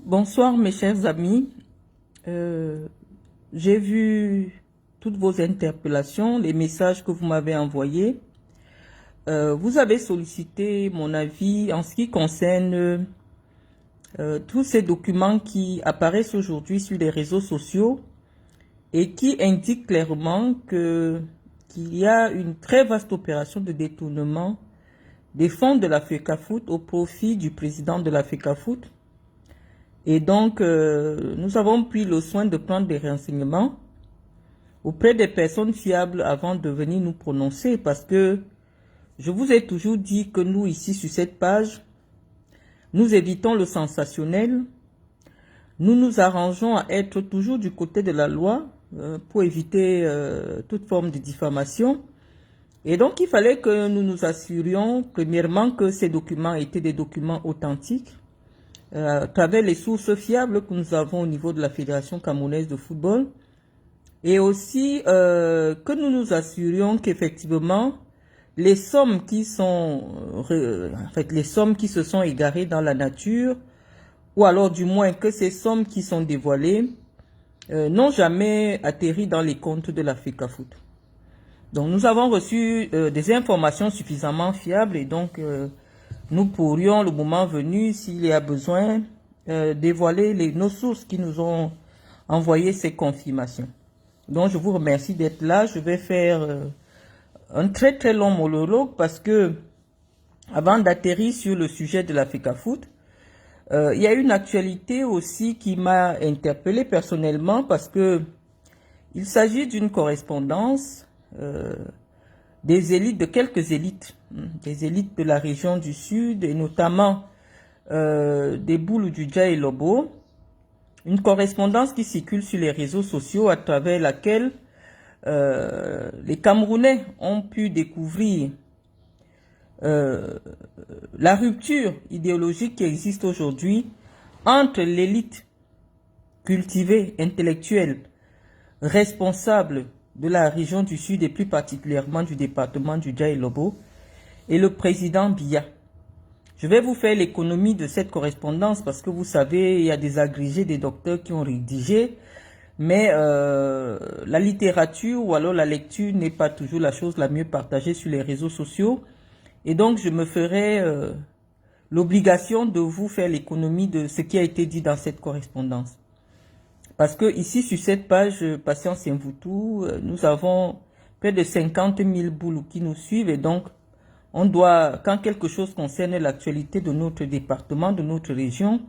Bonsoir mes chers amis. J'ai vu toutes vos interpellations, les messages que vous m'avez envoyés. Vous avez sollicité mon avis en ce qui concerne tous ces documents qui apparaissent aujourd'hui sur les réseaux sociaux et qui indiquent clairement qu'il y a une très vaste opération de détournement des fonds de la FECAFOOT au profit du président de la FECAFOOT. Et donc, nous avons pris le soin de prendre des renseignements auprès des personnes fiables avant de venir nous prononcer, parce que je vous ai toujours dit que nous, ici, sur cette page, nous évitons le sensationnel, nous nous arrangeons à être toujours du côté de la loi pour éviter toute forme de diffamation. Et donc, il fallait que nous nous assurions, premièrement, que ces documents étaient des documents authentiques, à travers les sources fiables que nous avons au niveau de la Fédération camerounaise de football, et aussi que nous nous assurions qu'effectivement les sommes qui sont les sommes qui se sont égarées dans la nature, ou alors du moins que ces sommes qui sont dévoilées n'ont jamais atterri dans les comptes de la FECAFOOT. Donc nous avons reçu des informations suffisamment fiables, et donc nous pourrions, le moment venu, s'il y a besoin, dévoiler nos sources qui nous ont envoyé ces confirmations. Donc je vous remercie d'être là. Je vais faire un très très long monologue parce que, avant d'atterrir sur le sujet de la FECAFOOT, il y a une actualité aussi qui m'a interpellé personnellement, parce que il s'agit d'une correspondance des élites, de quelques élites, des élites de la région du Sud, et notamment des Boulou du Dja et Lobo, une correspondance qui circule sur les réseaux sociaux à travers laquelle les Camerounais ont pu découvrir la rupture idéologique qui existe aujourd'hui entre l'élite cultivée, intellectuelle, responsable de la région du Sud et plus particulièrement du département du Dja et Lobo, et le président Biya. Je vais vous faire l'économie de cette correspondance parce que vous savez, il y a des agrégés, des docteurs qui ont rédigé, mais la littérature ou alors la lecture n'est pas toujours la chose la mieux partagée sur les réseaux sociaux, et donc je me ferai l'obligation de vous faire l'économie de ce qui a été dit dans cette correspondance. Parce que ici, sur cette page Patience Mvoutou, nous avons près de 50 000 boulous qui nous suivent, et donc on doit, quand quelque chose concerne l'actualité de notre département, de notre région,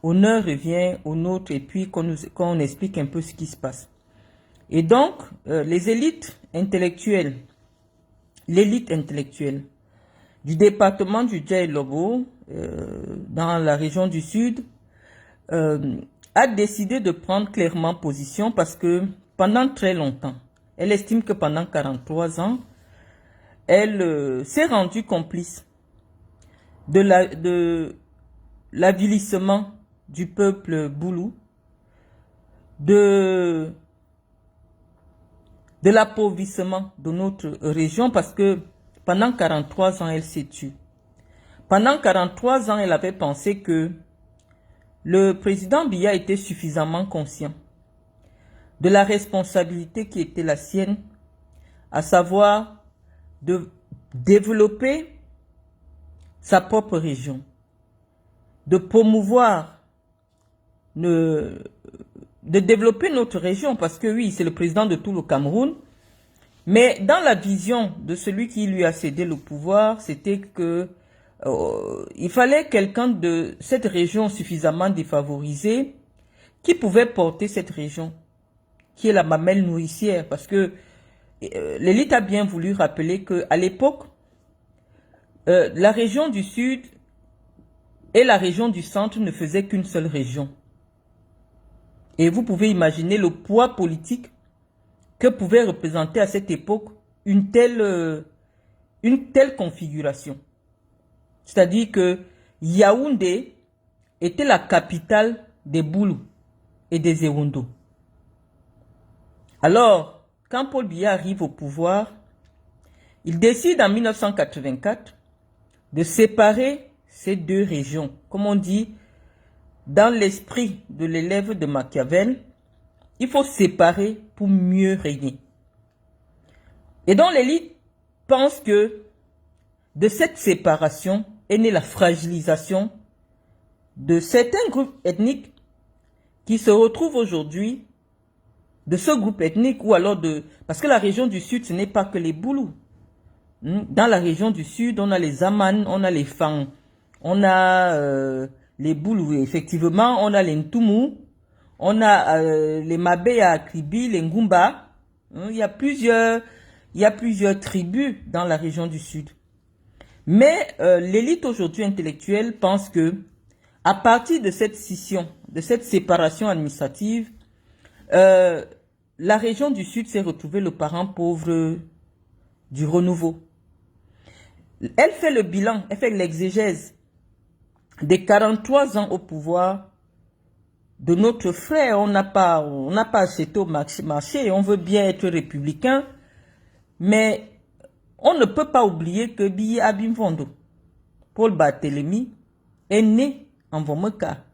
honneur revient au nôtre, et puis qu'on explique un peu ce qui se passe. Et donc, les élites intellectuelles, l'élite intellectuelle du département du Dja et Lobo, dans la région du Sud, a décidé de prendre clairement position, parce que pendant très longtemps, elle estime que pendant 43 ans, elle s'est rendue complice de l'avilissement du peuple boulou, de l'appauvrissement de notre région, parce que pendant 43 ans, elle s'est tue. Pendant 43 ans, elle avait pensé que le président Biya était suffisamment conscient de la responsabilité qui était la sienne, à savoir de développer sa propre région, de promouvoir, de développer notre région, parce que oui, c'est le président de tout le Cameroun, mais dans la vision de celui qui lui a cédé le pouvoir, c'était que il fallait quelqu'un de cette région suffisamment défavorisée qui pouvait porter cette région, qui est la mamelle nourricière, parce que l'élite a bien voulu rappeler qu'à l'époque, la région du Sud et la région du Centre ne faisaient qu'une seule région. Et vous pouvez imaginer le poids politique que pouvait représenter à cette époque une telle configuration. C'est-à-dire que Yaoundé était la capitale des Boulous et des Ewondo. Alors, quand Paul Biya arrive au pouvoir, il décide en 1984 de séparer ces deux régions. Comme on dit, dans l'esprit de l'élève de Machiavel, il faut séparer pour mieux régner. Et donc l'élite pense que de cette séparation est née la fragilisation de certains groupes ethniques qui se retrouvent aujourd'hui de ce groupe ethnique ou alors de... Parce que la région du Sud, ce n'est pas que les Boulous. Dans la région du Sud, on a les Aman, on a les Fang, on a les Boulous, effectivement, on a les Ntumu, on a les Mabeya, Kribi, les Ngumba. Il y a plusieurs tribus dans la région du Sud. Mais l'élite aujourd'hui intellectuelle pense que à partir de cette scission, de cette séparation administrative, la région du Sud s'est retrouvée le parent pauvre du renouveau. Elle fait le bilan, elle fait l'exégèse des 43 ans au pouvoir de notre frère. On n'a pas acheté au marché, on veut bien être républicain, mais on ne peut pas oublier que Biye Abimfondo, Paul Barthélemy, est né en Vomeka,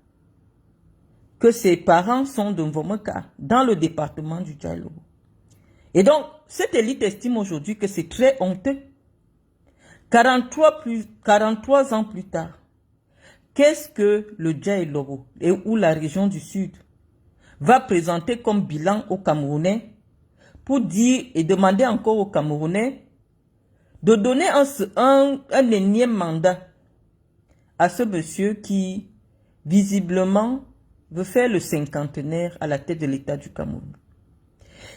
que ses parents sont de Vomeka, dans le département du Djalobo. Et donc, cette élite estime aujourd'hui que c'est très honteux. 43 ans plus tard, qu'est-ce que le Djalobo ou la région du Sud va présenter comme bilan aux Camerounais pour dire et demander encore aux Camerounais de donner un énième mandat à ce monsieur qui, visiblement, veut faire le cinquantenaire à la tête de l'État du Cameroun.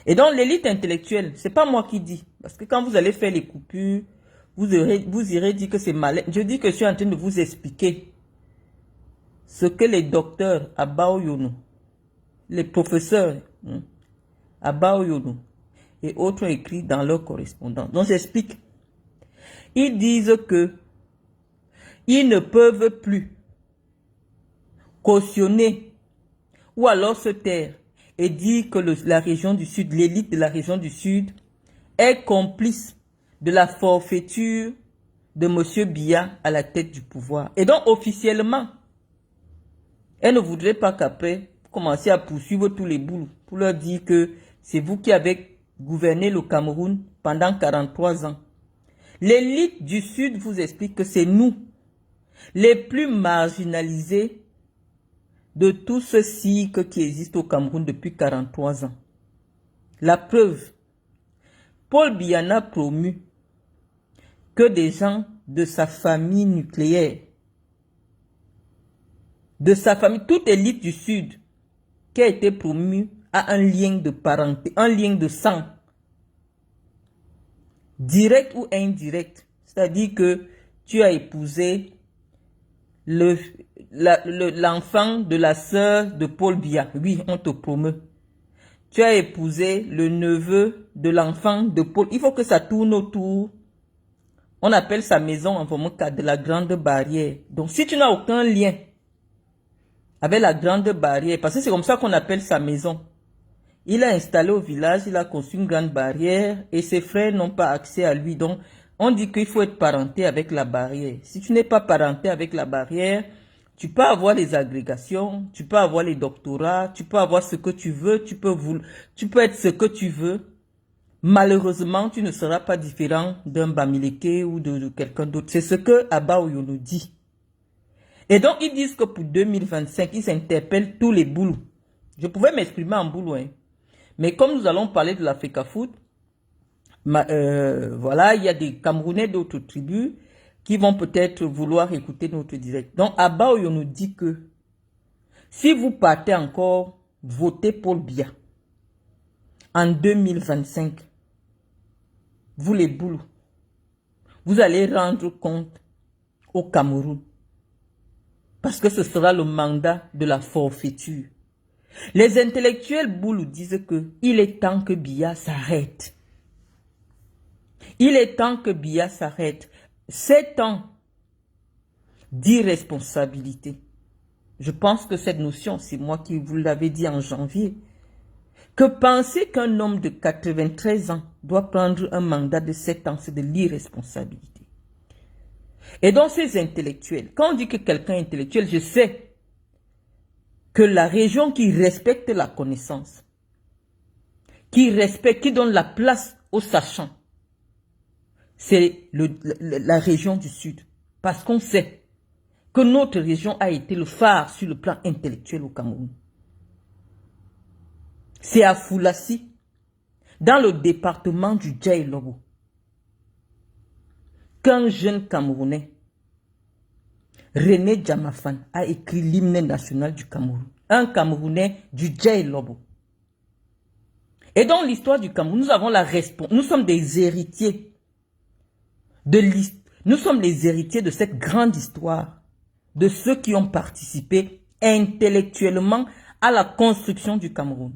Et donc, l'élite intellectuelle, c'est pas moi qui dis, parce que quand vous allez faire les coupures, vous irez dire que c'est malin. Je dis que je suis en train de vous expliquer ce que les docteurs à Baoyono, les professeurs à Baoyono et autres ont écrit dans leur correspondance. Donc, j'explique. Ils disent que ils ne peuvent plus cautionner ou alors se taire et dire que la région du Sud, l'élite de la région du Sud est complice de la forfaiture de M. Biya à la tête du pouvoir. Et donc officiellement, elle ne voudrait pas qu'après, commencer à poursuivre tous les boulots pour leur dire que c'est vous qui avez gouverné le Cameroun pendant 43 ans. L'élite du Sud vous explique que c'est nous, les plus marginalisés de tout ce cycle qui existe au Cameroun depuis 43 ans. La preuve, Paul Biya n'a promu que des gens de sa famille nucléaire, de sa famille, toute élite du Sud qui a été promue a un lien de parenté, un lien de sang, direct ou indirect. C'est-à-dire que tu as épousé l'enfant de la sœur de Paul Biya. Oui, on te promeut. Tu as épousé le neveu de l'enfant de Paul. Il faut que ça tourne autour. On appelle sa maison en Vomoka de la Grande Barrière. Donc, si tu n'as aucun lien avec la Grande Barrière, parce que c'est comme ça qu'on appelle sa maison. Il a installé au village, il a construit une grande barrière et ses frères n'ont pas accès à lui. Donc, on dit qu'il faut être parenté avec la barrière. Si tu n'es pas parenté avec la barrière, tu peux avoir les agrégations, tu peux avoir les doctorats, tu peux avoir ce que tu veux, tu peux être ce que tu veux. Malheureusement, tu ne seras pas différent d'un Bamileke ou de quelqu'un d'autre. C'est ce que Abba Oyono dit. Et donc, ils disent que pour 2025, ils interpellent tous les boulous. Je pouvais m'exprimer en boulou, hein. Mais comme nous allons parler de l'Africa Food, voilà, il y a des Camerounais d'autres tribus qui vont peut-être vouloir écouter notre direct. Donc, Abba Oyono dit que si vous partez encore voter Paul Biya en 2025, vous les boulous, vous allez rendre compte au Cameroun. Parce que ce sera le mandat de la forfaiture. Les intellectuels boulous disent que il est temps que Biya s'arrête. Il est temps que Biya s'arrête. 7 ans d'irresponsabilité. Je pense que cette notion, c'est moi qui vous l'avais dit en janvier. Que penser qu'un homme de 93 ans doit prendre un mandat de 7 ans, c'est de l'irresponsabilité. Et donc ces intellectuels, quand on dit que quelqu'un est intellectuel, je sais que la région qui respecte la connaissance, qui respecte, qui donne la place aux sachants, c'est la région du Sud. Parce qu'on sait que notre région a été le phare sur le plan intellectuel au Cameroun. C'est à Foulassi, dans le département du Djaïlobo, qu'un jeune Camerounais, René Djamafan, a écrit l'hymne national du Cameroun. Un Camerounais du Djaïlobo. Et dans l'histoire du Cameroun, nous avons la responsabilité. Nous sommes des héritiers nous sommes les héritiers de cette grande histoire, de ceux qui ont participé intellectuellement à la construction du Cameroun.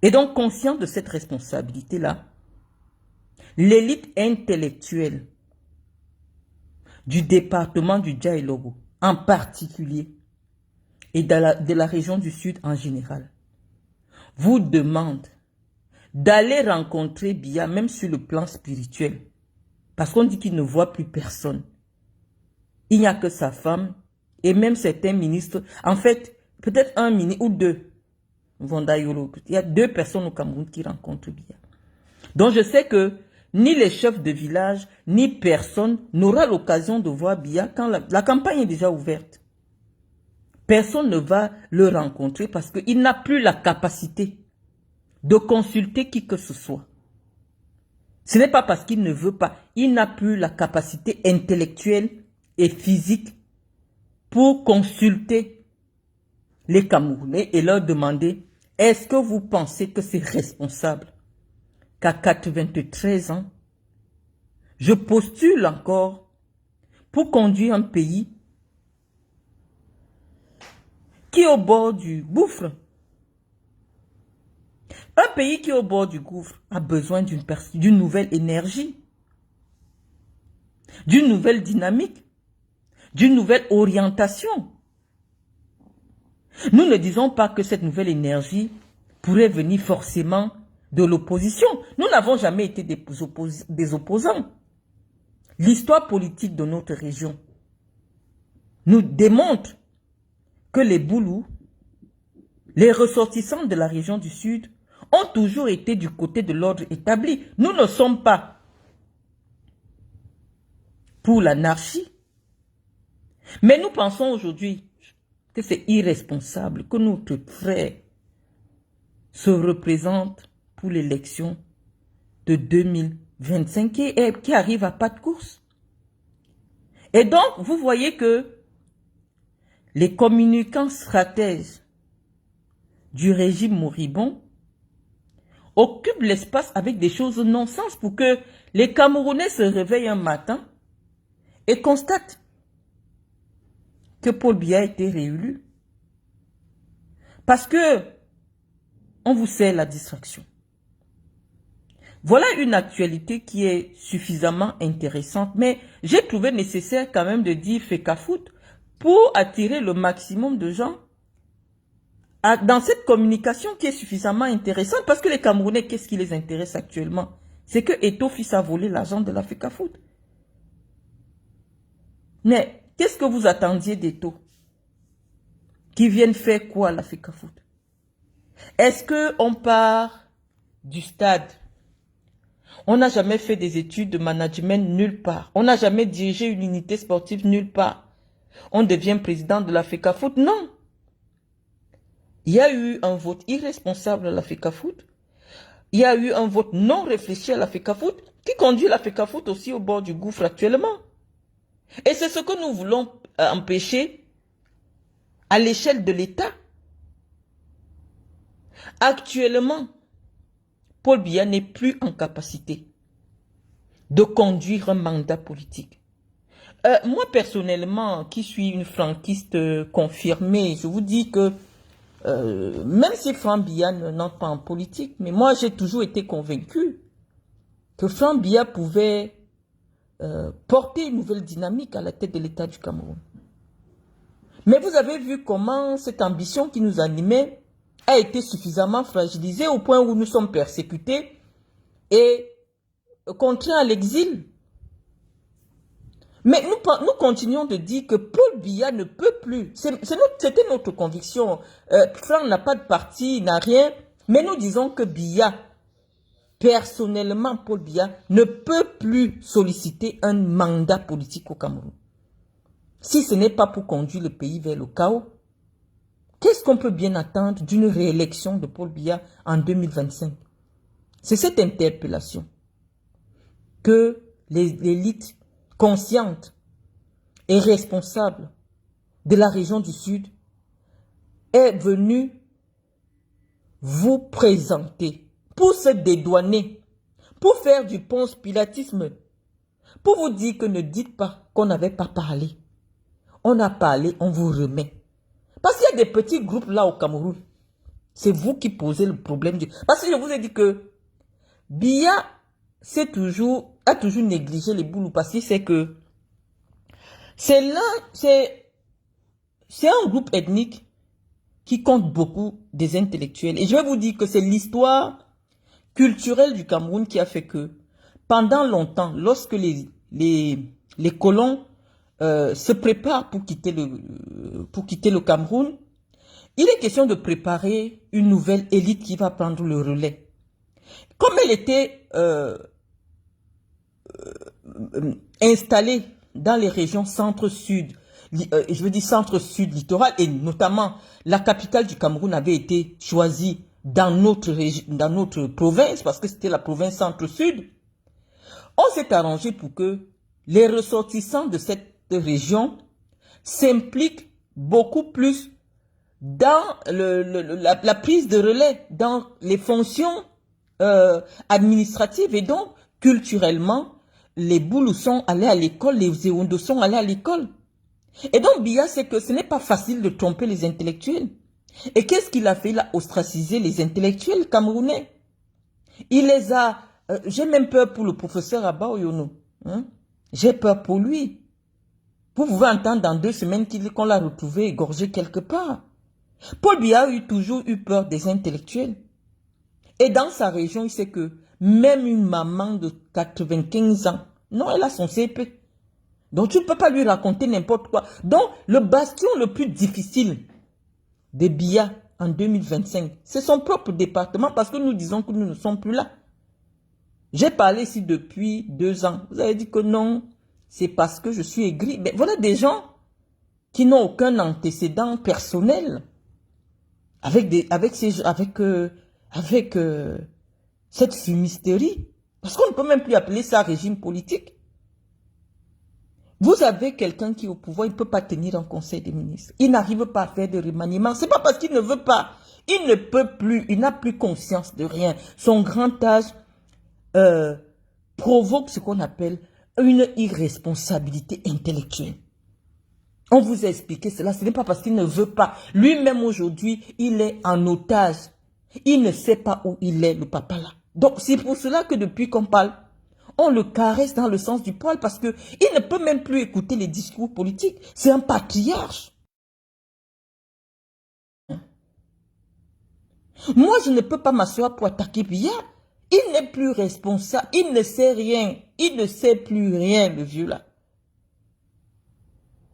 Et donc, conscient de cette responsabilité-là, l'élite intellectuelle du département du Djaïlobo, en particulier, et de la région du Sud en général, vous demande d'aller rencontrer Biya, même sur le plan spirituel, parce qu'on dit qu'il ne voit plus personne. Il n'y a que sa femme, et même certains ministres, en fait, peut-être un ministre ou deux, il y a 2 personnes au Cameroun qui rencontrent Biya. Donc je sais que ni les chefs de village, ni personne n'aura l'occasion de voir Biya quand la campagne est déjà ouverte. Personne ne va le rencontrer parce qu'il n'a plus la capacité de consulter qui que ce soit. Ce n'est pas parce qu'il ne veut pas. Il n'a plus la capacité intellectuelle et physique pour consulter les Camerounais et leur demander: est-ce que vous pensez que c'est responsable qu'à 93 ans, je postule encore pour conduire un pays qui est au bord du gouffre? Un pays qui est au bord du gouffre a besoin d'une nouvelle énergie, d'une nouvelle dynamique, d'une nouvelle orientation. Nous ne disons pas que cette nouvelle énergie pourrait venir forcément de l'opposition. Nous n'avons jamais été des opposants. L'histoire politique de notre région nous démontre que les Boulous, les ressortissants de la région du Sud, ont toujours été du côté de l'ordre établi. Nous ne sommes pas pour l'anarchie. Mais nous pensons aujourd'hui que c'est irresponsable que notre frère se représente pour l'élection de 2025 qui arrive à pas de course. Et donc, vous voyez que les communicants stratèges du régime moribond occupent l'espace avec des choses non-sens pour que les Camerounais se réveillent un matin et constatent que Paul Biya a été réélu. Parce que on vous sert la distraction. Voilà une actualité qui est suffisamment intéressante, mais j'ai trouvé nécessaire quand même de dire Fecafoot pour attirer le maximum de gens dans cette communication qui est suffisamment intéressante, parce que les Camerounais, qu'est-ce qui les intéresse actuellement? C'est que Eto'o fils a volé l'argent de la Fecafoot. Mais qu'est-ce que vous attendiez d'Eto'o? Qui viennent faire quoi à la Fecafoot? Est-ce qu'on part du stade? On n'a jamais fait des études de management nulle part. On n'a jamais dirigé une unité sportive nulle part. On devient président de la Fecafoot? Non. Il y a eu un vote irresponsable à la Fecafoot. Il y a eu un vote non réfléchi à la Fecafoot qui conduit la Fecafoot aussi au bord du gouffre actuellement. Et c'est ce que nous voulons empêcher à l'échelle de l'État. Actuellement, Paul Biya n'est plus en capacité de conduire un mandat politique. Moi, personnellement, qui suis une franquiste confirmée, je vous dis que même si Franck Biya n'entre pas en politique, mais moi, j'ai toujours été convaincu que Franck Biya pouvait porter une nouvelle dynamique à la tête de l'État du Cameroun. Mais vous avez vu comment cette ambition qui nous animait a été suffisamment fragilisée au point où nous sommes persécutés et contraints à l'exil. Mais nous continuons de dire que Paul Biya ne peut plus. C'était notre conviction. Franck n'a pas de parti, n'a rien. Mais nous disons que Biya, personnellement, Paul Biya, ne peut plus solliciter un mandat politique au Cameroun. Si ce n'est pas pour conduire le pays vers le chaos, qu'est-ce qu'on peut bien attendre d'une réélection de Paul Biya en 2025? C'est cette interpellation que l'élite consciente et responsable de la région du Sud est venue vous présenter pour se dédouaner, pour faire du ponce-pilatisme, pour vous dire que ne dites pas qu'on n'avait pas parlé. On a parlé, on vous remet. Parce qu'il y a des petits groupes là au Cameroun. C'est vous qui posez le problème. Parce que je vous ai dit que Biya a toujours négligé les Boulous parce qu'il sait que c'est un groupe ethnique qui compte beaucoup des intellectuels. Et je vais vous dire que c'est l'histoire culturelle du Cameroun qui a fait que pendant longtemps, lorsque les colons se préparent pour quitter le Cameroun, il est question de préparer une nouvelle élite qui va prendre le relais. Comme elle était installée dans les régions centre-sud, je veux dire centre-sud littoral, et notamment la capitale du Cameroun avait été choisie dans notre province, parce que c'était la province centre-sud, on s'est arrangé pour que les ressortissants de cette région s'impliquent beaucoup plus dans la prise de relais, dans les fonctions administratives, et donc culturellement, les Boulous sont allés à l'école, les Ewondo sont allés à l'école. Et donc Biya, c'est que ce n'est pas facile de tromper les intellectuels. Et qu'est-ce qu'il a fait? Il a ostracisé les intellectuels camerounais. Il les a... j'ai même peur pour le professeur Abba Oyono. Hein? J'ai peur pour lui. Vous pouvez entendre dans 2 semaines qu'on l'a retrouvé égorgé quelque part. Paul Biya a toujours eu peur des intellectuels. Et dans sa région, il sait que même une maman de 95 ans, non, elle a son CP. Donc tu ne peux pas lui raconter n'importe quoi. Donc le bastion le plus difficile de Biya en 2025, c'est son propre département, parce que nous disons que nous ne sommes plus là. J'ai parlé ici depuis 2 ans. Vous avez dit que non, c'est parce que je suis aigri. Mais voilà des gens qui n'ont aucun antécédent personnel avec cette fumisterie. Parce qu'on ne peut même plus appeler ça régime politique. Vous avez quelqu'un qui est au pouvoir, il ne peut pas tenir un conseil des ministres. Il n'arrive pas à faire de remaniement. Ce n'est pas parce qu'il ne veut pas. Il ne peut plus, il n'a plus conscience de rien. Son grand âge provoque ce qu'on appelle une irresponsabilité intellectuelle. On vous a expliqué cela. Ce n'est pas parce qu'il ne veut pas. Lui-même aujourd'hui, il est en otage. Il ne sait pas où il est, le papa là. Donc c'est pour cela que depuis qu'on parle, on le caresse dans le sens du poil, parce que il ne peut même plus écouter les discours politiques. C'est un patriarche. Moi, je ne peux pas m'asseoir pour attaquer Biya. Il n'est plus responsable. Il ne sait rien. Il ne sait plus rien, le vieux là.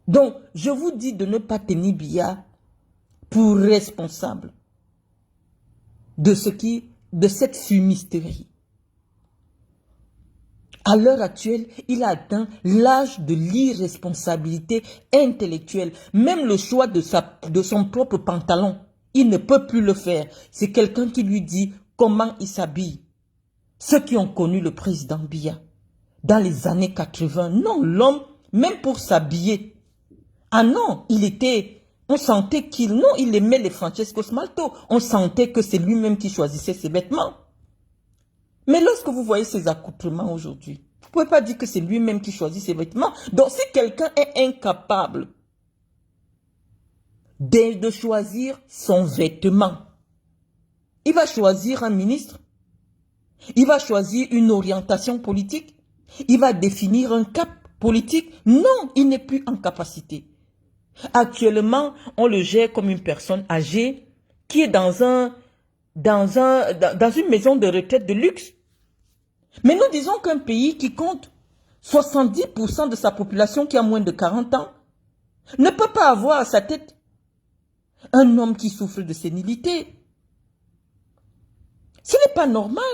Donc, je vous dis de ne pas tenir Biya pour responsable de cette fumisterie. À l'heure actuelle, il a atteint l'âge de l'irresponsabilité intellectuelle. Même le choix de son propre pantalon, il ne peut plus le faire. C'est quelqu'un qui lui dit comment il s'habille. Ceux qui ont connu le président Biya dans les années 80, non, l'homme, même pour s'habiller, ah non, on sentait il aimait les Francesco Smalto. On sentait que c'est lui-même qui choisissait ses vêtements. Mais lorsque vous voyez ses accoutrements aujourd'hui, vous ne pouvez pas dire que c'est lui-même qui choisit ses vêtements. Donc si quelqu'un est incapable de choisir son vêtement, il va choisir un ministre, il va choisir une orientation politique, il va définir un cap politique. Non, il n'est plus en capacité. Actuellement, on le gère comme une personne âgée qui est dans une maison de retraite de luxe. Mais nous disons qu'un pays qui compte 70% de sa population qui a moins de 40 ans ne peut pas avoir à sa tête un homme qui souffre de sénilité. Ce n'est pas normal.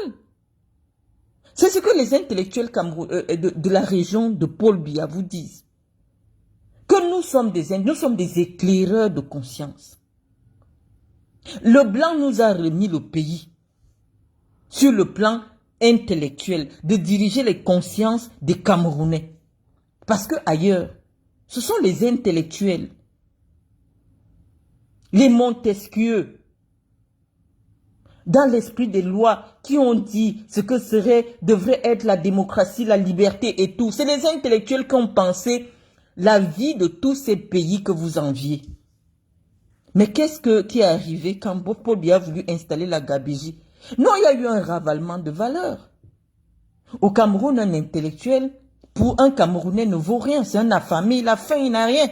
C'est ce que les intellectuels de la région de Paul Biya vous disent. Que nous sommes des éclaireurs de conscience. Le blanc nous a remis le pays sur le plan intellectuel, de diriger les consciences des Camerounais. Parce que ailleurs, ce sont les intellectuels, les Montesquieu, dans l'esprit des lois, qui ont dit ce que devrait être la démocratie, la liberté et tout. C'est les intellectuels qui ont pensé la vie de tous ces pays que vous enviez. Mais qu'est-ce qui est arrivé quand Paul Biya a voulu installer la Gabégie? Non, il y a eu un ravalement de valeurs. Au Cameroun, un intellectuel, pour un Camerounais, ne vaut rien. C'est un affamé, il a faim, il n'a rien.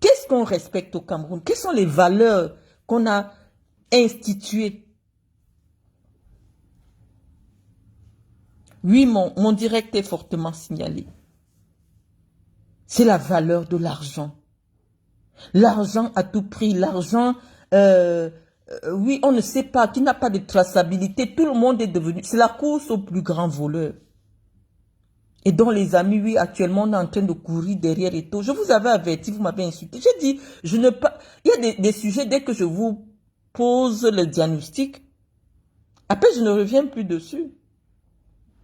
Qu'est-ce qu'on respecte au Cameroun? Quelles sont les valeurs qu'on a instituées? Oui, mon direct est fortement signalé. C'est la valeur de l'argent. L'argent à tout prix, l'argent, oui, on ne sait pas, qui n'a pas de traçabilité. Tout le monde est devenu, c'est la course au plus grand voleur. Et dont les amis, oui, actuellement, on est en train de courir derrière et tout. Je vous avais averti, vous m'avez insulté. J'ai dit, il y a des sujets, dès que je vous pose le diagnostic, après, je ne reviens plus dessus.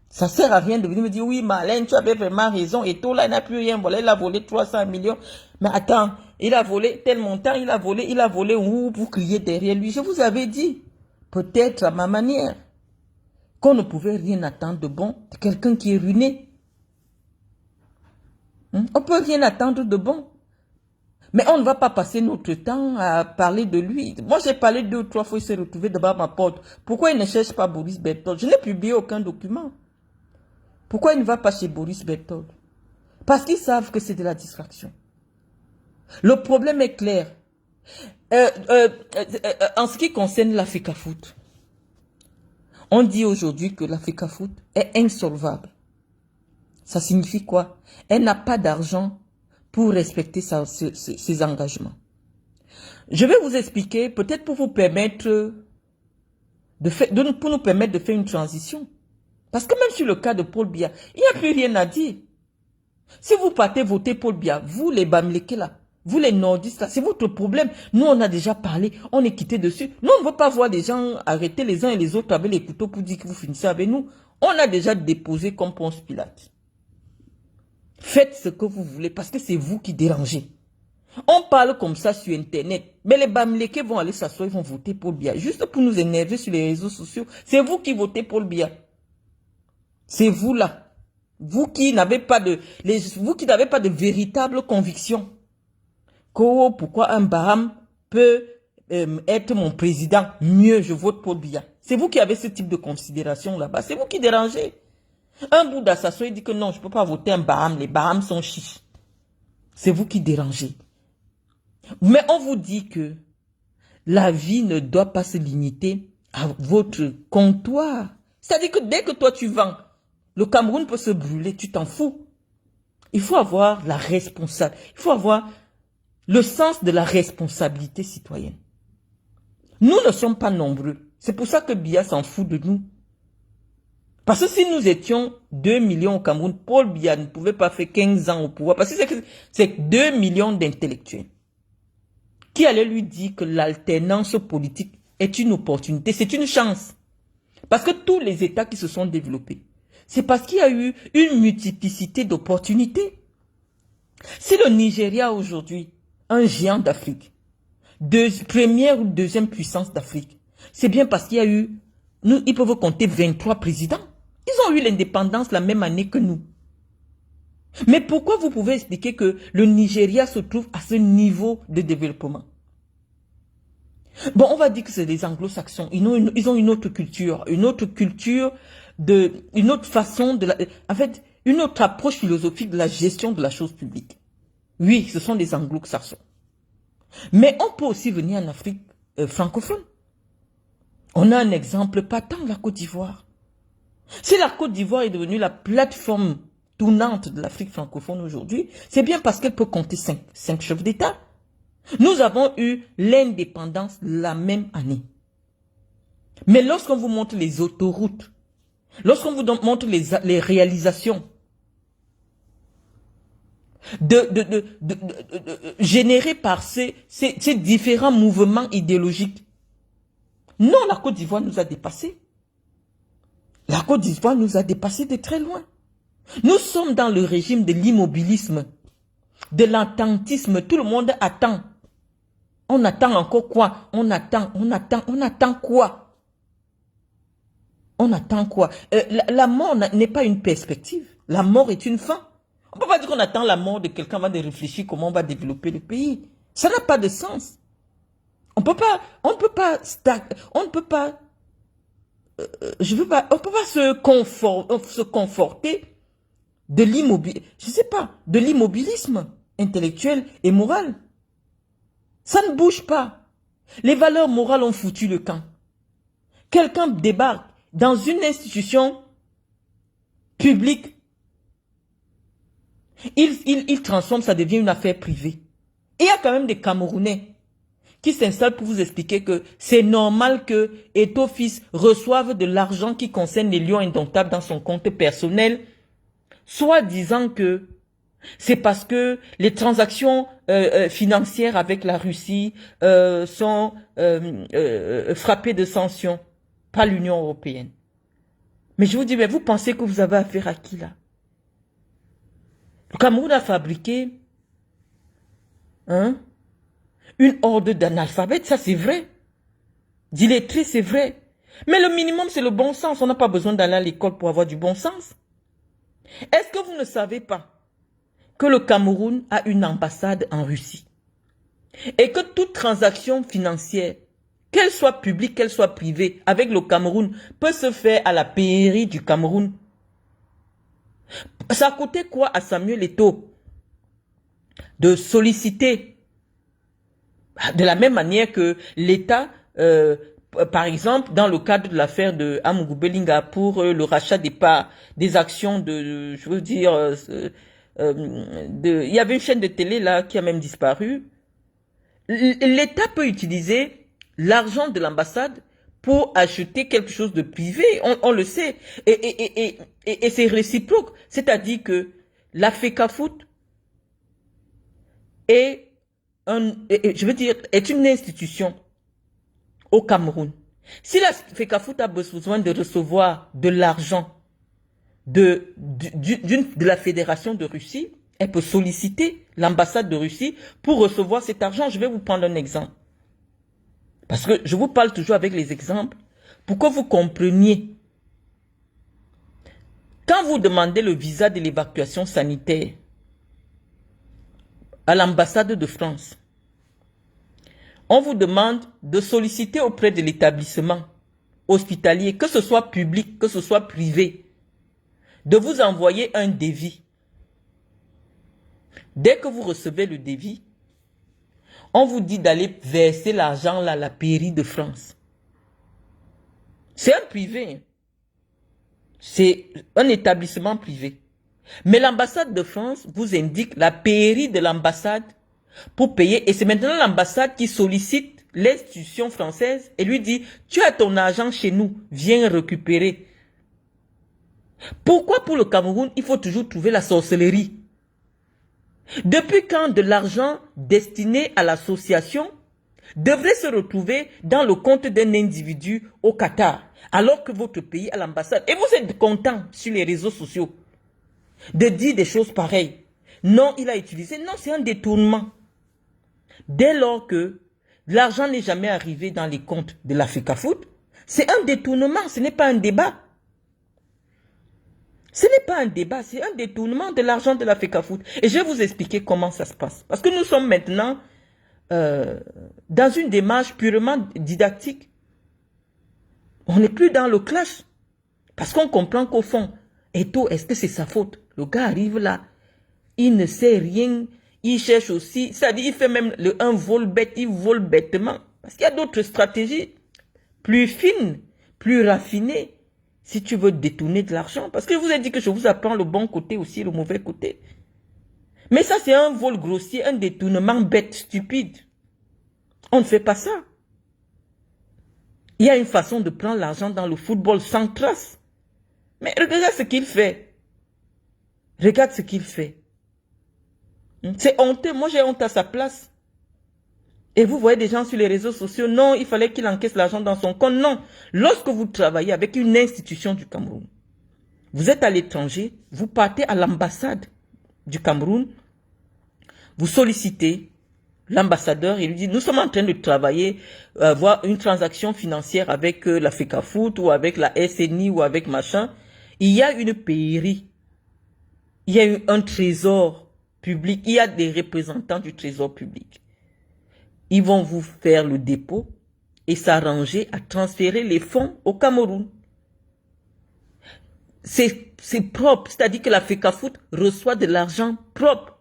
Ça sert à rien de venir me dire, oui, Marlène, tu avais vraiment raison, et tout, là, il n'a plus rien volé, il a volé 300 millions. Mais attends, il a volé tel montant, il a volé, vous criez derrière lui. Je vous avais dit, peut-être à ma manière, qu'on ne pouvait rien attendre de bon de quelqu'un qui est ruiné. On ne peut rien attendre de bon. Mais on ne va pas passer notre temps à parler de lui. Moi, j'ai parlé 2 ou 3 fois, il s'est retrouvé devant ma porte. Pourquoi il ne cherche pas Boris Berthold? Je n'ai publié aucun document. Pourquoi il ne va pas chez Boris Berthold? Parce qu'ils savent que c'est de la distraction. Le problème est clair. En ce qui concerne l'Africa Foot, on dit aujourd'hui que l'Africa Foot est insolvable. Ça signifie quoi? Elle n'a pas d'argent pour respecter ses engagements. Je vais vous expliquer, peut-être pour vous permettre pour nous permettre de faire une transition. Parce que même sur le cas de Paul Biya, il n'y a plus rien à dire. Si vous partez voter Paul Biya, vous les Bamileke là, vous les nordistes là, c'est votre problème. Nous on a déjà parlé, on est quitté dessus. Nous on ne veut pas voir des gens arrêter les uns et les autres avec les couteaux pour dire que vous finissez avec nous. On a déjà déposé comme Ponce Pilate. Faites ce que vous voulez parce que c'est vous qui dérangez. On parle comme ça sur Internet. Mais les Bamileke vont aller s'asseoir, ils vont voter Paul Biya. Juste pour nous énerver sur les réseaux sociaux. C'est vous qui votez Paul Biya. C'est vous là. Vous qui n'avez pas de véritable conviction. Pourquoi un Baham peut être mon président? Mieux, je vote Paul Biya. C'est vous qui avez ce type de considération là-bas. C'est vous qui dérangez. Un Bouddha s'assoit et dit que non, je ne peux pas voter un Baham. Les Bahams sont chiches. C'est vous qui dérangez. Mais on vous dit que la vie ne doit pas se limiter à votre comptoir. C'est-à-dire que dès que toi tu vends, le Cameroun peut se brûler, tu t'en fous. Il faut avoir la responsabilité. Il faut avoir le sens de la responsabilité citoyenne. Nous ne sommes pas nombreux. C'est pour ça que Biya s'en fout de nous. Parce que si nous étions 2 millions au Cameroun, Paul Biya ne pouvait pas faire 15 ans au pouvoir. Parce que c'est 2 millions d'intellectuels qui allaient lui dire que l'alternance politique est une opportunité, c'est une chance. Parce que tous les États qui se sont développés, c'est parce qu'il y a eu une multiplicité d'opportunités. Si le Nigeria aujourd'hui, un géant d'Afrique, première ou deuxième puissance d'Afrique, c'est bien parce qu'il y a eu, ils peuvent compter 23 présidents. Ils ont eu l'indépendance la même année que nous. Mais pourquoi vous pouvez expliquer que le Nigeria se trouve à ce niveau de développement? Bon, on va dire que c'est des anglo-saxons. Ils ont une autre culture, une autre façon en fait, une autre approche philosophique de la gestion de la chose publique. Oui, ce sont des anglo-saxons. Mais on peut aussi venir en Afrique francophone. On a un exemple patent, la Côte d'Ivoire. Si la Côte d'Ivoire est devenue la plateforme tournante de l'Afrique francophone aujourd'hui, c'est bien parce qu'elle peut compter cinq chefs d'État. Nous avons eu l'indépendance la même année. Mais lorsqu'on vous montre les autoroutes, lorsqu'on vous montre les réalisations générées par ces différents mouvements idéologiques, non, la Côte d'Ivoire nous a dépassés. La Côte d'Ivoire nous a dépassés de très loin. Nous sommes dans le régime de l'immobilisme, de l'attentisme. Tout le monde attend. On attend encore quoi? On attend quoi? On attend quoi? La mort n'est pas une perspective. La mort est une fin. On ne peut pas dire qu'on attend la mort de quelqu'un avant de réfléchir comment on va développer le pays. Ça n'a pas de sens. On ne peut pas se conforter de l'immobilisme intellectuel et moral. Ça ne bouge pas. Les valeurs morales ont foutu le camp. Quelqu'un débarque dans une institution publique. Il transforme, ça devient une affaire privée. Et il y a quand même des Camerounais qui s'installent pour vous expliquer que c'est normal que Eto'o fils reçoive de l'argent qui concerne les lions indomptables dans son compte personnel, soit disant que c'est parce que les transactions financières avec la Russie sont frappées de sanctions par l'Union européenne. Mais je vous dis, mais vous pensez que vous avez affaire à qui là? Le Cameroun a fabriqué une horde d'analphabètes, ça c'est vrai. D'illettrés, c'est vrai. Mais le minimum, c'est le bon sens. On n'a pas besoin d'aller à l'école pour avoir du bon sens. Est-ce que vous ne savez pas que le Cameroun a une ambassade en Russie et que toute transaction financière, qu'elle soit publique, qu'elle soit privée, avec le Cameroun, peut se faire à la pairie du Cameroun? Ça a coûté quoi à Samuel Eto'o de solliciter, de la même manière que l'État, par exemple, dans le cadre de l'affaire de Amougou Belinga pour le rachat des parts, des actions je veux dire, il y avait une chaîne de télé là qui a même disparu. L'État peut utiliser l'argent de l'ambassade pour acheter quelque chose de privé, on le sait, et c'est réciproque. C'est-à-dire que la FECAFOOT est une institution au Cameroun. Si la FECAFOOT a besoin de recevoir de l'argent de la Fédération de Russie, elle peut solliciter l'ambassade de Russie pour recevoir cet argent. Je vais vous prendre un exemple. Parce que je vous parle toujours avec les exemples pour que vous compreniez. Quand vous demandez le visa de l'évacuation sanitaire à l'ambassade de France, on vous demande de solliciter auprès de l'établissement hospitalier, que ce soit public, que ce soit privé, de vous envoyer un devis. Dès que vous recevez le devis, on vous dit d'aller verser l'argent là à la pairie de France. C'est un privé. C'est un établissement privé. Mais l'ambassade de France vous indique la pairie de l'ambassade pour payer. Et c'est maintenant l'ambassade qui sollicite l'institution française et lui dit, tu as ton argent chez nous, viens récupérer. Pourquoi pour le Cameroun, il faut toujours trouver la sorcellerie? Depuis quand de l'argent destiné à l'association devrait se retrouver dans le compte d'un individu au Qatar, alors que votre pays a l'ambassade? Et vous êtes content sur les réseaux sociaux de dire des choses pareilles. Non, il a utilisé. Non, c'est un détournement. Dès lors que l'argent n'est jamais arrivé dans les comptes de la FECAFOOT, c'est un détournement, ce n'est pas un débat. Ce n'est pas un débat, c'est un détournement de l'argent de la FECAFOOT. Et je vais vous expliquer comment ça se passe. Parce que nous sommes maintenant dans une démarche purement didactique. On n'est plus dans le clash. Parce qu'on comprend qu'au fond, Eto'o, est-ce que c'est sa faute? Le gars arrive là, il ne sait rien, il cherche aussi, c'est-à-dire il fait même un vol bête, il vole bêtement. Parce qu'il y a d'autres stratégies plus fines, plus raffinées. si tu veux détourner de l'argent. Parce que je vous ai dit que je vous apprends le bon côté aussi, le mauvais côté. Mais ça, c'est un vol grossier, un détournement bête, stupide. On ne fait pas ça. Il y a une façon de prendre l'argent dans le football sans trace. Mais regarde ce qu'il fait. Regarde ce qu'il fait. C'est honteux. Moi, j'ai honte à sa place. Et vous voyez des gens sur les réseaux sociaux, non, il fallait qu'il encaisse l'argent dans son compte. Non. Lorsque vous travaillez avec une institution du Cameroun, vous êtes à l'étranger, vous partez à l'ambassade du Cameroun, vous sollicitez l'ambassadeur et lui dit, nous sommes en train de travailler, voir une transaction financière avec la FECAFOOT ou avec la SNI ou avec machin. Il y a une pairie, il y a un trésor public, il y a des représentants du trésor public. Ils vont vous faire le dépôt et s'arranger à transférer les fonds au Cameroun. C'est propre, c'est-à-dire que la FECAFOOT reçoit de l'argent propre.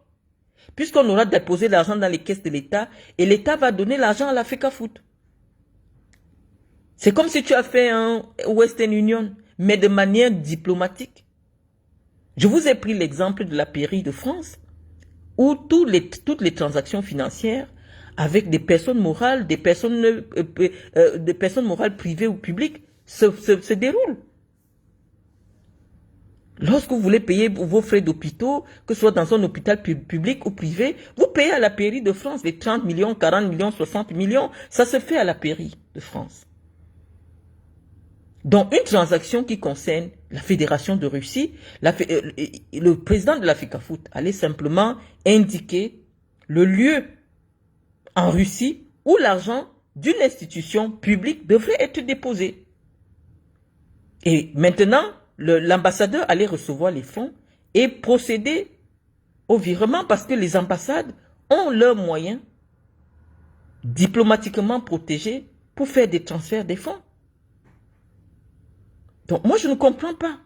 Puisqu'on aura déposé l'argent dans les caisses de l'État et l'État va donner l'argent à la FECAFOOT. C'est comme si tu as fait un Western Union, mais de manière diplomatique. Je vous ai pris l'exemple de la pairie de France, où toutes les transactions financières avec des personnes morales, des personnes morales privées ou publiques se déroulent. Lorsque vous voulez payer vos frais d'hôpitaux, que ce soit dans un hôpital public ou privé, vous payez à la pairie de France les 30 millions, 40 millions, 60 millions. Ça se fait à la pairie de France. Donc, une transaction qui concerne la Fédération de Russie, le président de la FECAFOOT allait simplement indiquer le lieu en Russie où l'argent d'une institution publique devrait être déposé. Et maintenant, l'ambassadeur allait recevoir les fonds et procéder au virement parce que les ambassades ont leurs moyens diplomatiquement protégés pour faire des transferts des fonds. Donc moi je ne comprends pas.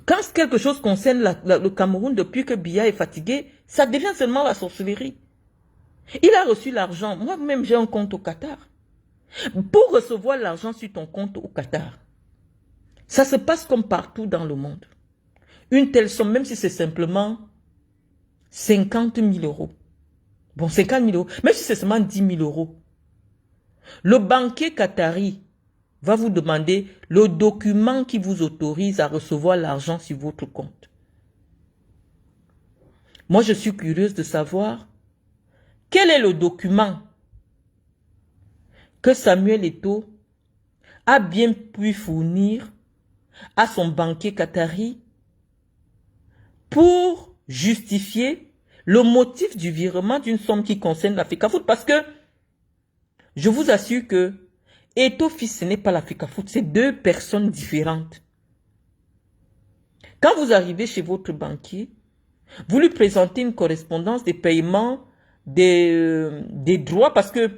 Quand quelque chose concerne le Cameroun depuis que Biya est fatigué, ça devient seulement la sorcellerie. Il a reçu l'argent. Moi-même j'ai un compte au Qatar. Pour recevoir l'argent sur ton compte au Qatar, ça se passe comme partout dans le monde. Une telle somme, même si c'est simplement 50 000 euros. Bon, 50 000 euros. Même si c'est seulement 10 000 euros. Le banquier qatari va vous demander le document qui vous autorise à recevoir l'argent sur votre compte. Moi, je suis curieuse de savoir quel est le document que Samuel Eto'o a bien pu fournir à son banquier qatari pour justifier le motif du virement d'une somme qui concerne la FECAFOOT. Parce que je vous assure que Eto'o fils, ce n'est pas la FECAFOOT, c'est deux personnes différentes. Quand vous arrivez chez votre banquier, vous lui présentez une correspondance des paiements, des droits, parce que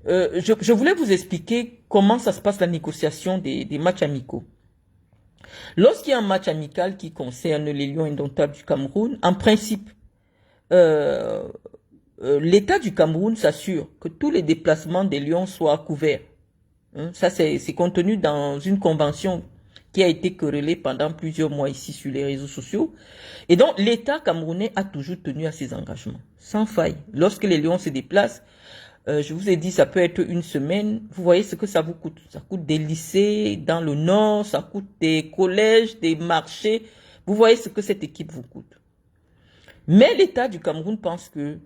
je voulais vous expliquer comment ça se passe la négociation des matchs amicaux. Lorsqu'il y a un match amical qui concerne les Lions indomptables du Cameroun, en principe, l'État du Cameroun s'assure que tous les déplacements des Lions soient couverts. Ça, c'est contenu dans une convention qui a été querellée pendant plusieurs mois ici sur les réseaux sociaux. Et donc, l'État camerounais a toujours tenu à ses engagements, sans faille. Lorsque les Lions se déplacent, je vous ai dit, ça peut être une semaine. Vous voyez ce que ça vous coûte. Ça coûte des lycées dans le nord, ça coûte des collèges, des marchés. Vous voyez ce que cette équipe vous coûte. Mais l'État du Cameroun pense que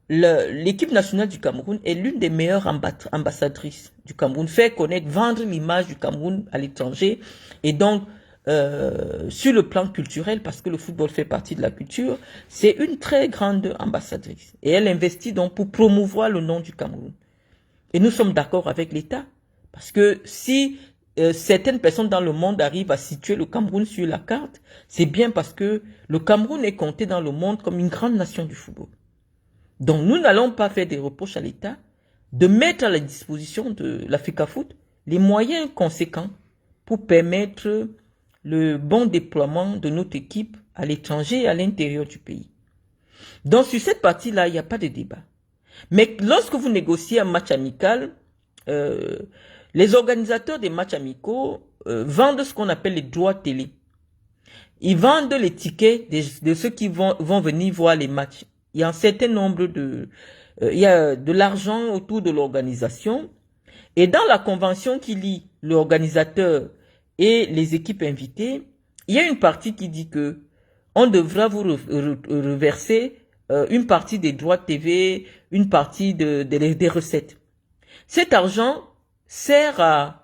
l'équipe nationale du Cameroun est l'une des meilleures ambassadrices du Cameroun, fait connaître, vendre l'image du Cameroun à l'étranger. Et donc, sur le plan culturel, parce que le football fait partie de la culture, c'est une très grande ambassadrice. Et elle investit donc pour promouvoir le nom du Cameroun. Et nous sommes d'accord avec l'État. Parce que si certaines personnes dans le monde arrivent à situer le Cameroun sur la carte, c'est bien parce que le Cameroun est compté dans le monde comme une grande nation du football. Donc nous n'allons pas faire des reproches à l'État de mettre à la disposition de la FECAFOOT les moyens conséquents pour permettre le bon déploiement de notre équipe à l'étranger et à l'intérieur du pays. Donc sur cette partie-là, il n'y a pas de débat. Mais lorsque vous négociez un match amical, les organisateurs des matchs amicaux vendent ce qu'on appelle les droits télé. Ils vendent les tickets de ceux qui vont venir voir les matchs. Il y a un certain nombre il y a de l'argent autour de l'organisation. Et dans la convention qui lie l'organisateur et les équipes invitées, il y a une partie qui dit que on devra vous reverser une partie des droits de TV, une partie des recettes. Cet argent sert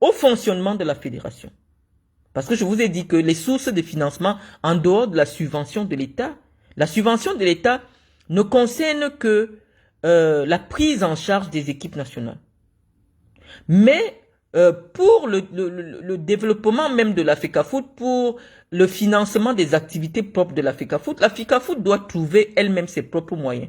au fonctionnement de la fédération. Parce que je vous ai dit que les sources de financement, en dehors de la subvention de l'État, la subvention de l'État ne concerne que la prise en charge des équipes nationales. Mais pour le développement même de la FECAFOOT, pour le financement des activités propres de la FECAFOOT doit trouver elle-même ses propres moyens.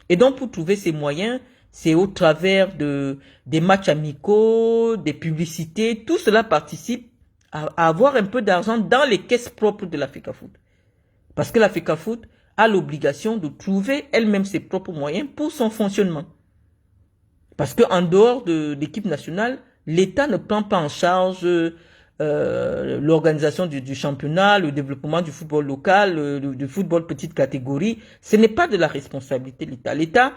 Et donc pour trouver ces moyens, c'est au travers des matchs amicaux, des publicités, tout cela participe à avoir un peu d'argent dans les caisses propres de la FECAFOOT. Parce que la FECAFOOT a l'obligation de trouver elle-même ses propres moyens pour son fonctionnement. Parce qu'en dehors de l'équipe nationale, l'État ne prend pas en charge l'organisation du championnat, le développement du football local, du football petite catégorie. Ce n'est pas de la responsabilité de l'État. L'État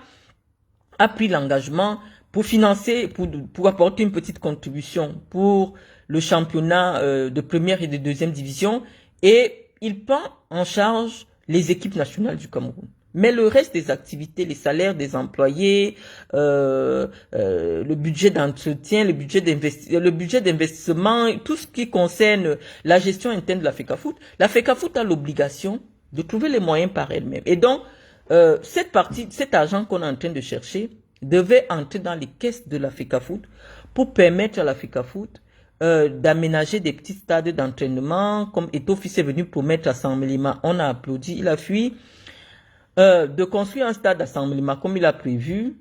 a pris l'engagement pour financer, pour apporter une petite contribution pour le championnat de première et de deuxième division, et il prend en charge les équipes nationales du Cameroun. Mais le reste des activités, les salaires des employés, le budget d'entretien, le budget d'investissement, tout ce qui concerne la gestion interne de la FECAFOOT a l'obligation de trouver les moyens par elle-même. Et donc, cet argent qu'on est en train de chercher devait entrer dans les caisses de la FECAFOOT pour permettre à la FECAFOOT d'aménager des petits stades d'entraînement, comme Eto'o est venu promettre à Saint-Mélima. On a applaudi, il a fui. De construire un stade à Saint-Mélima comme il a prévu,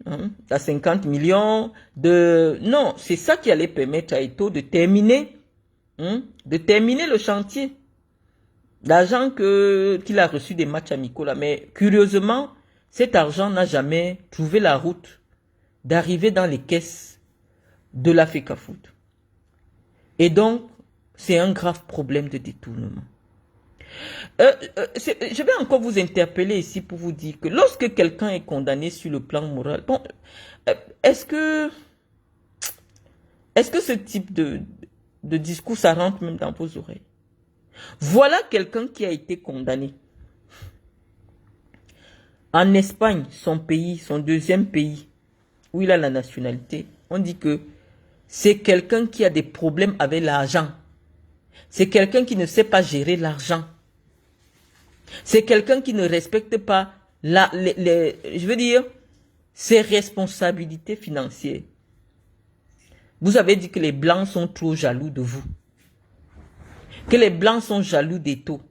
à 50 millions. Non, c'est ça qui allait permettre à Eto'o de terminer le chantier. L'argent qu'il a reçu des matchs amicaux là. Mais curieusement, cet argent n'a jamais trouvé la route d'arriver dans les caisses de la FECAFOOT. Et donc, c'est un grave problème de détournement. Je vais encore vous interpeller ici pour vous dire que lorsque quelqu'un est condamné sur le plan moral, bon, est-ce que ce type de discours, ça rentre même dans vos oreilles? Voilà quelqu'un qui a été condamné. En Espagne, son pays, son deuxième pays, où il a la nationalité, on dit que c'est quelqu'un qui a des problèmes avec l'argent. C'est quelqu'un qui ne sait pas gérer l'argent. C'est quelqu'un qui ne respecte pas je veux dire, ses responsabilités financières. Vous avez dit que les Blancs sont trop jaloux de vous. Que les Blancs sont jaloux d'Eto'o.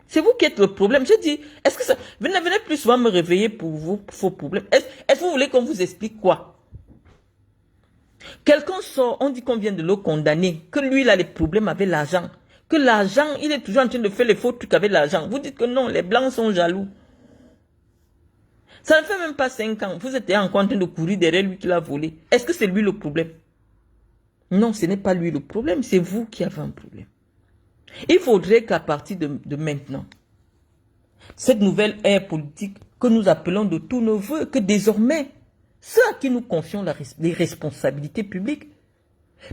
C'est vous qui êtes le problème. Je dis, est-ce que ça... Venez plus souvent me réveiller pour vos problèmes. Est-ce que vous voulez qu'on vous explique quoi? Quelqu'un sort, on dit qu'on vient de le condamner, que lui, il a des problèmes avec l'argent. Que l'argent, il est toujours en train de faire les faux trucs avec l'argent. Vous dites que non, les Blancs sont jaloux. Ça ne fait même pas 5 ans. Vous êtes encore en train de courir derrière lui qui l'a volé. Est-ce que c'est lui le problème? Non, ce n'est pas lui le problème, c'est vous qui avez un problème. Il faudrait qu'à partir de maintenant, cette nouvelle ère politique que nous appelons de tous nos voeux, que désormais, ceux à qui nous confions les responsabilités publiques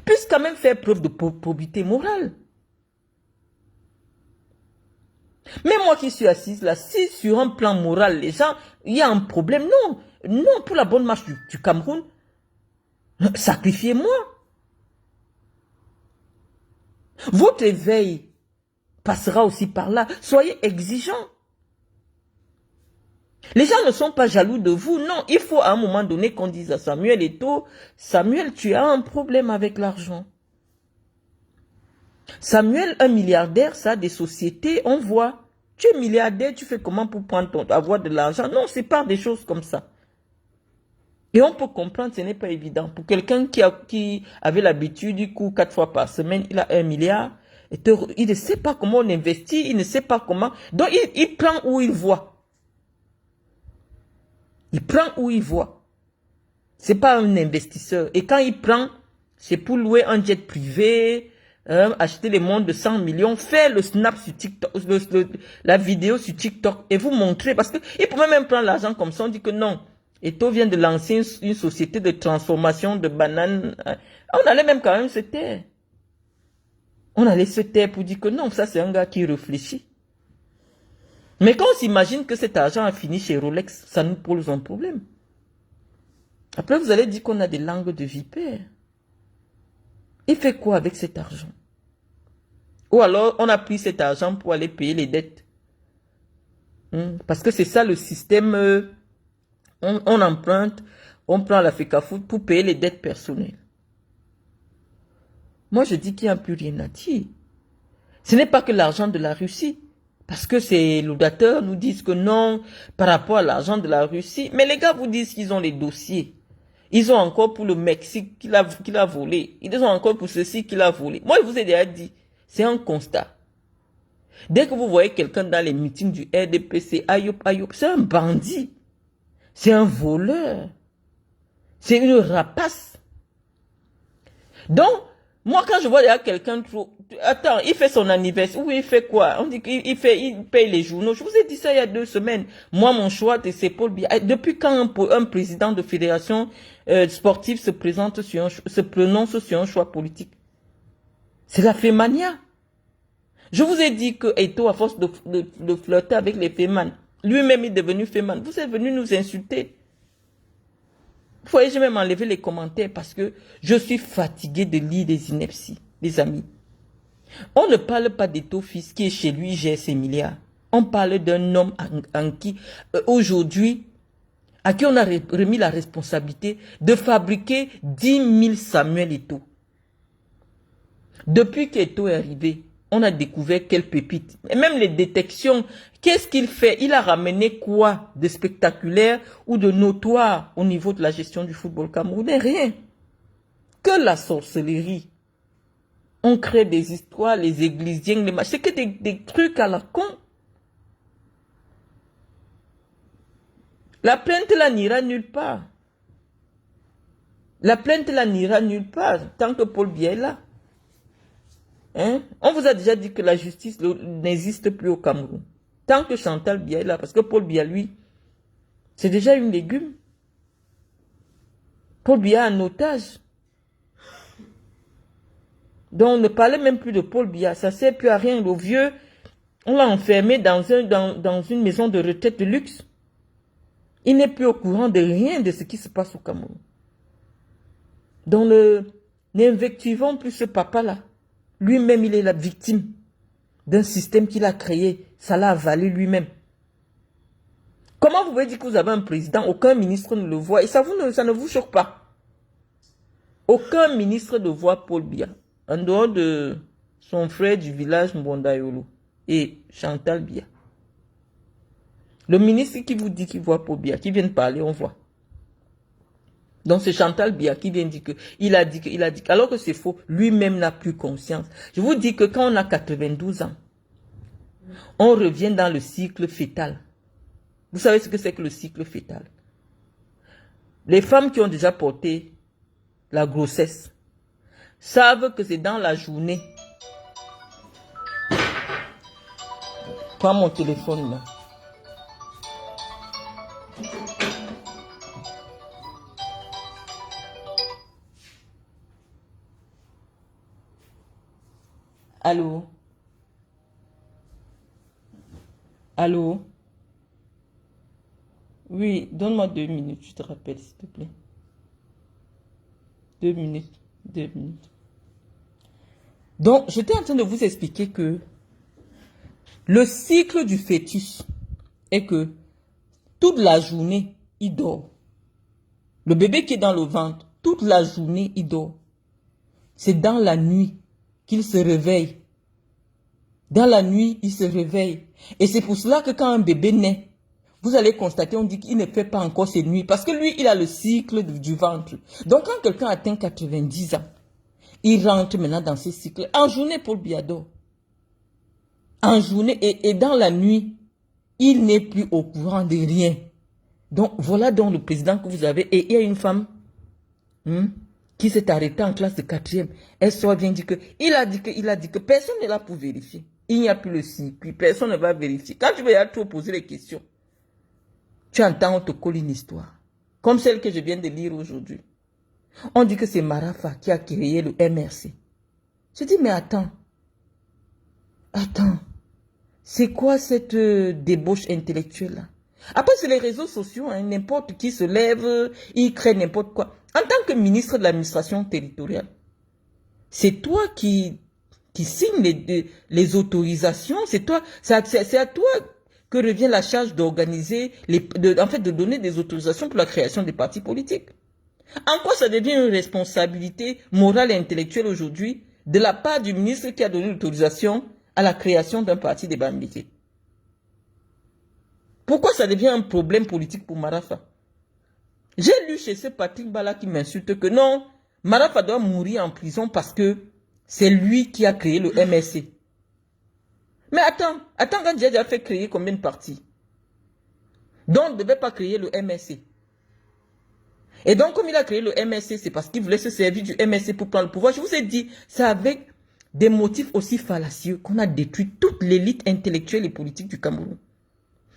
puissent quand même faire preuve de probité morale. Mais moi qui suis assise là, si sur un plan moral, les gens, il y a un problème, non. Non, pour la bonne marche du Cameroun, sacrifiez-moi. Votre éveil passera aussi par là. Soyez exigeants. Les gens ne sont pas jaloux de vous. Non, il faut à un moment donné qu'on dise à Samuel Eto'o, Samuel, tu as un problème avec l'argent. Samuel, un milliardaire, ça a des sociétés, on voit. Tu es milliardaire, tu fais comment pour avoir de l'argent? Non, c'est pas des choses comme ça. Et on peut comprendre, ce n'est pas évident. Pour quelqu'un qui avait l'habitude, du coup, 4 fois par semaine, il a 1 milliard, il ne sait pas comment on investit, il ne sait pas comment. Donc, il prend où il voit. Il prend où il voit. C'est pas un investisseur. Et quand il prend, C'est pour louer un jet privé, acheter les montres de 100 millions, faire le snap sur TikTok, la vidéo sur TikTok et vous montrer. Parce qu'il pouvait même prendre l'argent comme ça. On dit que non. Eto'o vient de lancer une société de transformation de bananes. On allait même quand même se taire. On allait se taire pour dire que non, ça c'est un gars qui réfléchit. Mais quand on s'imagine que cet argent a fini chez Rolex, ça nous pose un problème. Après, vous allez dire qu'on a des langues de vipère. Il fait quoi avec cet argent? Ou alors, on a pris cet argent pour aller payer les dettes. Parce que c'est ça le système. On emprunte, on prend la FECAFOOT pour payer les dettes personnelles. Moi, je dis qu'il n'y a plus rien à dire. Ce n'est pas que l'argent de la Russie. Parce que ces laudateurs nous disent que non, par rapport à l'argent de la Russie. Mais les gars vous disent qu'ils ont les dossiers. Ils ont encore pour le Mexique qu'il a volé. Ils ont encore pour ceci qu'il a volé. Moi, je vous ai déjà dit, c'est un constat. Dès que vous voyez quelqu'un dans les meetings du RDPC, Ayop, c'est un bandit. C'est un voleur. C'est une rapace. Donc, moi, quand je vois quelqu'un trop... Attends, il fait son anniversaire. Oui, il fait quoi? On dit qu'il paye les journaux. Je vous ai dit ça il y a 2 semaines. Moi, mon choix, c'est Paul Biya. Depuis quand un président de fédération sportive se prononce sur un choix politique? C'est la fémania. Je vous ai dit que Eto'o, à force de flirter avec les fémanes, lui-même est devenu féman. Vous êtes venu nous insulter. Vous voyez, je vais même enlever les commentaires parce que je suis fatigué de lire des inepties, les amis. On ne parle pas d'Eto'o fils qui est chez lui, gère ses milliards. On parle d'un homme en qui, aujourd'hui, à qui on a remis la responsabilité de fabriquer 10 000 Samuel Eto'o. Depuis qu'Eto'o est arrivé, on a découvert quelle pépite. Et même les détections, qu'est-ce qu'il fait? Il a ramené quoi de spectaculaire ou de notoire au niveau de la gestion du football camerounais? Rien. Que la sorcellerie. On crée des histoires, les églisiens, les machins. C'est que des trucs à la con. La plainte là n'ira nulle part. La plainte là n'ira nulle part tant que Paul Biya est là. Hein? On vous a déjà dit que la justice n'existe plus au Cameroun. Tant que Chantal Biya est là, parce que Paul Biya, lui, c'est déjà une légume. Paul Biya en otage. Donc, on ne parlait même plus de Paul Biya. Ça ne sert plus à rien. Le vieux, on l'a enfermé dans une maison de retraite de luxe. Il n'est plus au courant de rien de ce qui se passe au Cameroun. Donc, n'invectivons plus ce papa-là. Lui-même, il est la victime d'un système qu'il a créé. Ça l'a avalé lui-même. Comment vous pouvez dire que vous avez un président, aucun ministre ne le voit, et ça ne vous choque pas? Aucun ministre ne voit Paul Biya, en dehors de son frère du village Mbondayolo et Chantal Biya. Le ministre qui vous dit qu'il voit Paul Biya, qui vient de parler, on voit. Donc c'est Chantal Biya qui vient dire que il a dit, alors que c'est faux, lui-même n'a plus conscience. Je vous dis que quand on a 92 ans, on revient dans le cycle fœtal. Vous savez ce que c'est que le cycle fœtal? Les femmes qui ont déjà porté la grossesse savent que c'est dans la journée. Prends mon téléphone là. Allô? Allô? Oui, donne-moi 2 minutes, je te rappelle, s'il te plaît. 2 minutes, 2 minutes. Donc, j'étais en train de vous expliquer que le cycle du fœtus est que toute la journée, il dort. Le bébé qui est dans le ventre, toute la journée, il dort. C'est dans la nuit qu'il se réveille. Dans la nuit, il se réveille. Et c'est pour cela que quand un bébé naît, vous allez constater, on dit qu'il ne fait pas encore ses nuits. Parce que lui, il a le cycle du ventre. Donc quand quelqu'un atteint 90 ans, il rentre maintenant dans ce cycle. En journée, Paul Biya dort. En journée et dans la nuit, il n'est plus au courant de rien. Donc voilà donc le président que vous avez. Et il y a une femme qui qui s'est arrêté en classe de 4e, elle soit vient dire que, il a dit que, personne n'est là pour vérifier. Il n'y a plus le circuit, personne ne va vérifier. Quand tu vas trop poser les questions, tu entends, on te colle une histoire. Comme celle que je viens de lire aujourd'hui. On dit que c'est Marafa qui a créé le MRC. Je dis, mais attends, c'est quoi cette débauche intellectuelle-là? Après, sur les réseaux sociaux, hein, n'importe qui se lève, il crée n'importe quoi. En tant que ministre de l'administration territoriale, c'est toi qui signe les autorisations, c'est à toi que revient la charge d'organiser, en fait, de donner des autorisations pour la création des partis politiques. En quoi ça devient une responsabilité morale et intellectuelle aujourd'hui de la part du ministre qui a donné l'autorisation à la création d'un parti des Bambilés? Pourquoi ça devient un problème politique pour Marafa? J'ai lu chez ce Patrick Bala qui m'insulte que non, Marafa doit mourir en prison parce que c'est lui qui a créé le MSC. Mais attends, quand Djadja a fait créer combien de partis? Donc, on ne devait pas créer le MSC. Et donc, comme il a créé le MSC, c'est parce qu'il voulait se servir du MSC pour prendre le pouvoir. Je vous ai dit, c'est avec des motifs aussi fallacieux qu'on a détruit toute l'élite intellectuelle et politique du Cameroun.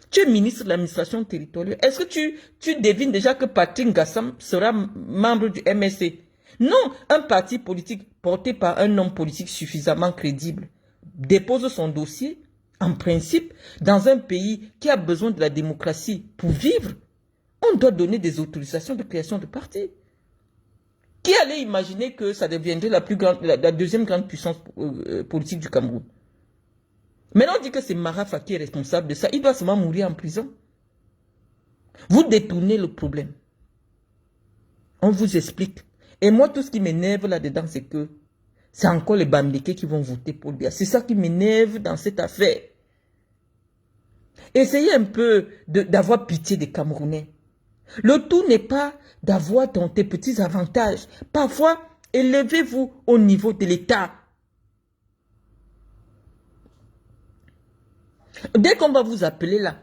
Tu es ministre de l'administration territoriale. Est-ce que tu devines déjà que Patrick Gassam sera membre du MSC? Non, un parti politique porté par un homme politique suffisamment crédible dépose son dossier, en principe, dans un pays qui a besoin de la démocratie pour vivre. On doit donner des autorisations de création de partis. Qui allait imaginer que ça deviendrait la deuxième grande puissance politique du Cameroun? Maintenant, on dit que c'est Marafa qui est responsable de ça. Il doit seulement mourir en prison. Vous détournez le problème. On vous explique. Et moi, tout ce qui m'énerve là-dedans, c'est que c'est encore les Bambilés qui vont voter pour Biya. C'est ça qui m'énerve dans cette affaire. Essayez un peu d'avoir pitié des Camerounais. Le tout n'est pas d'avoir dans tes petits avantages. Parfois, élevez-vous au niveau de l'État. Dès qu'on va vous appeler là,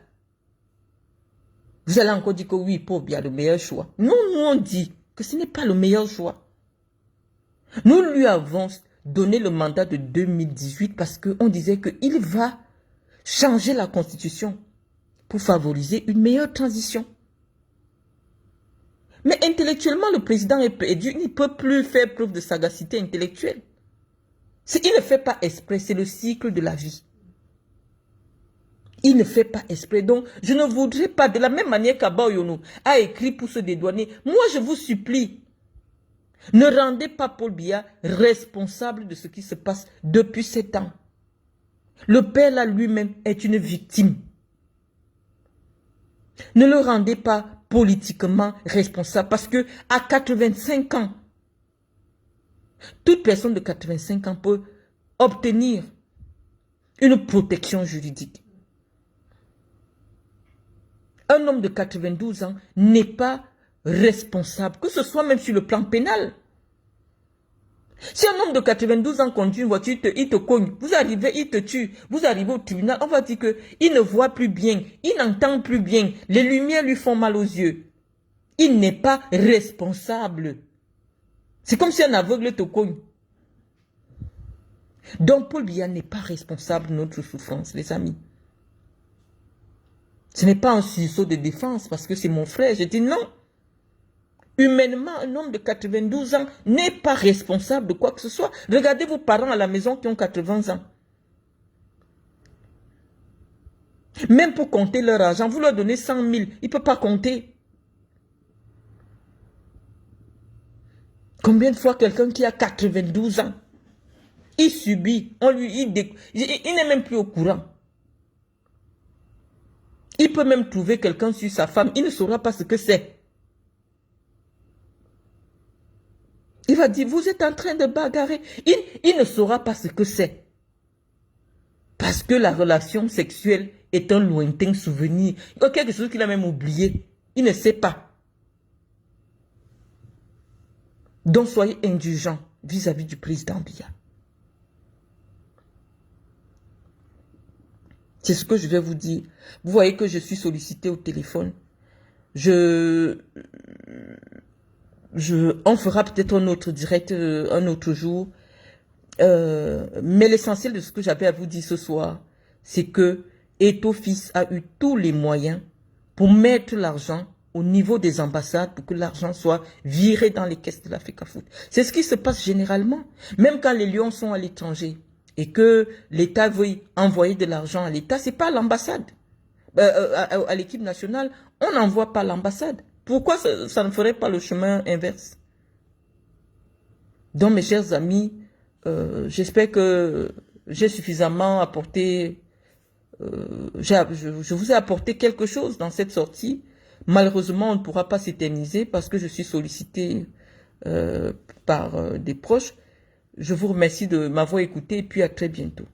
vous allez encore dire que oui, Paul Biya a le meilleur choix. Non, nous on dit que ce n'est pas le meilleur choix. Nous lui avons donné le mandat de 2018 parce qu'on disait qu'il va changer la constitution pour favoriser une meilleure transition. Mais intellectuellement, le président est perdu. Il ne peut plus faire preuve de sagacité intellectuelle. Il ne fait pas exprès, c'est le cycle de la vie. Il ne fait pas exprès. Donc, je ne voudrais pas, de la même manière qu'Abba Oyono a écrit pour se dédouaner, moi je vous supplie, ne rendez pas Paul Biya responsable de ce qui se passe depuis 7 ans. Le père là lui-même est une victime. Ne le rendez pas politiquement responsable parce que à 85 ans, toute personne de 85 ans peut obtenir une protection juridique. Un homme de 92 ans n'est pas responsable, que ce soit même sur le plan pénal. Si un homme de 92 ans conduit une voiture, il te cogne, vous arrivez, il te tue, vous arrivez au tribunal, on va dire qu'il ne voit plus bien, il n'entend plus bien, les lumières lui font mal aux yeux. Il n'est pas responsable. C'est comme si un aveugle te cogne. Donc Paul Biya n'est pas responsable de notre souffrance, les amis. Ce n'est pas un sursaut de défense parce que c'est mon frère. Je dis non. Humainement, un homme de 92 ans n'est pas responsable de quoi que ce soit. Regardez vos parents à la maison qui ont 80 ans. Même pour compter leur argent, vous leur donnez 100 000, ils ne peuvent pas compter. Combien de fois quelqu'un qui a 92 ans, il subit, il n'est même plus au courant. Il peut même trouver quelqu'un sur sa femme, il ne saura pas ce que c'est. Il va dire, vous êtes en train de bagarrer. Il ne saura pas ce que c'est. Parce que la relation sexuelle est un lointain souvenir. Il y a quelque chose qu'il a même oublié. Il ne sait pas. Donc soyez indulgents vis-à-vis du président Biya. C'est ce que je vais vous dire. Vous voyez que je suis sollicité au téléphone. On fera peut-être un autre direct un autre jour. Mais l'essentiel de ce que j'avais à vous dire ce soir, c'est que Ethofis a eu tous les moyens pour mettre l'argent au niveau des ambassades pour que l'argent soit viré dans les caisses de l'Africa-Foot. C'est ce qui se passe généralement. Même quand les Lions sont à l'étranger et que l'État veut envoyer de l'argent à l'État, c'est pas l'ambassade. À l'équipe nationale, on n'envoie pas l'ambassade. Pourquoi ça ne ferait pas le chemin inverse? Donc, mes chers amis, j'espère que j'ai suffisamment apporté, je vous ai apporté quelque chose dans cette sortie. Malheureusement, on ne pourra pas s'éterniser parce que je suis sollicité par des proches. Je vous remercie de m'avoir écouté et puis à très bientôt.